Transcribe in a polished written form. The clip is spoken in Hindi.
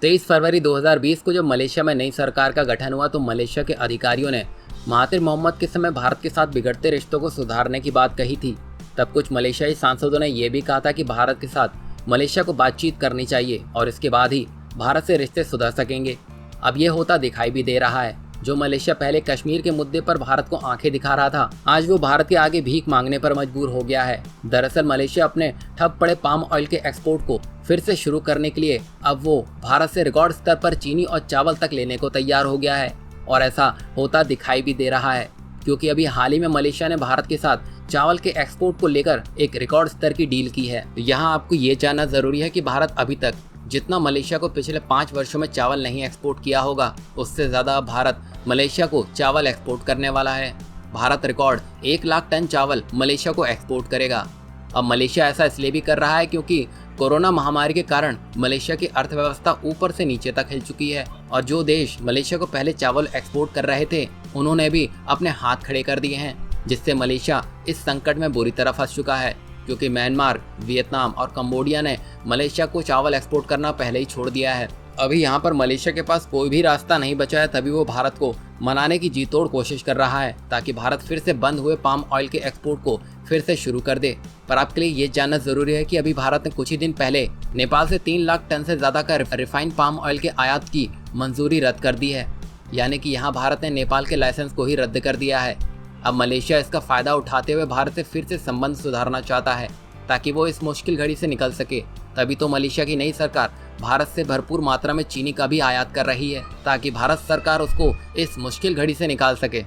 23 फरवरी 2020 को जब मलेशिया में नई सरकार का गठन हुआ तो मलेशिया के अधिकारियों ने महातिर मोहम्मद के समय भारत के साथ बिगड़ते रिश्तों को सुधारने की बात कही थी। तब कुछ मलेशियाई सांसदों ने यह भी कहा था कि भारत के साथ मलेशिया को बातचीत करनी चाहिए और इसके बाद ही भारत से रिश्ते सुधर सकेंगे। अब ये होता दिखाई भी दे रहा है। जो मलेशिया पहले कश्मीर के मुद्दे पर भारत को आंखें दिखा रहा था, आज वो भारत के आगे भीख मांगने पर मजबूर हो गया है। दरअसल मलेशिया अपने ठप पड़े पाम ऑयल के एक्सपोर्ट को फिर से शुरू करने के लिए अब वो भारत से रिकॉर्ड स्तर पर चीनी और चावल तक लेने को तैयार हो गया है और ऐसा होता दिखाई भी दे रहा है, क्योंकि अभी हाल ही में मलेशिया ने भारत के साथ चावल के एक्सपोर्ट को लेकर एक रिकॉर्ड स्तर की डील की है। यहाँ आपको ये जानना जरूरी है कि भारत अभी तक जितना मलेशिया को पिछले 5 वर्षों में चावल नहीं एक्सपोर्ट किया होगा, उससे ज्यादा भारत मलेशिया को चावल एक्सपोर्ट करने वाला है। भारत रिकॉर्ड 1 लाख टन चावल मलेशिया को एक्सपोर्ट करेगा। अब मलेशिया ऐसा इसलिए भी कर रहा है क्योंकि कोरोना महामारी के कारण मलेशिया की अर्थव्यवस्था ऊपर से नीचे तक हिल चुकी है और जो देश मलेशिया को पहले चावल एक्सपोर्ट कर रहे थे, उन्होंने भी अपने हाथ खड़े कर दिए हैं, जिससे मलेशिया इस संकट में बुरी तरह फंस चुका है, क्योंकि म्यांमार, वियतनाम और कंबोडिया ने मलेशिया को चावल एक्सपोर्ट करना पहले ही छोड़ दिया है। अभी यहाँ पर मलेशिया के पास कोई भी रास्ता नहीं बचा है, तभी वो भारत को मनाने की जी तोड़ कोशिश कर रहा है ताकि भारत फिर से बंद हुए पाम ऑयल के एक्सपोर्ट को फिर से शुरू कर दे। पर आपके लिए ये जानना जरूरी है कि अभी भारत ने कुछ ही दिन पहले नेपाल से 3 लाख टन से ज्यादा का रिफाइंड पाम ऑयल के आयात की मंजूरी रद्द कर दी है, यानी कि यहाँ भारत ने नेपाल के लाइसेंस को ही रद्द कर दिया है। अब मलेशिया इसका फायदा उठाते हुए भारत से फिर से संबंध सुधारना चाहता है ताकि वो इस मुश्किल घड़ी से निकल सके। तभी तो मलेशिया की नई सरकार भारत से भरपूर मात्रा में चीनी का भी आयात कर रही है ताकि भारत सरकार उसको इस मुश्किल घड़ी से निकाल सके।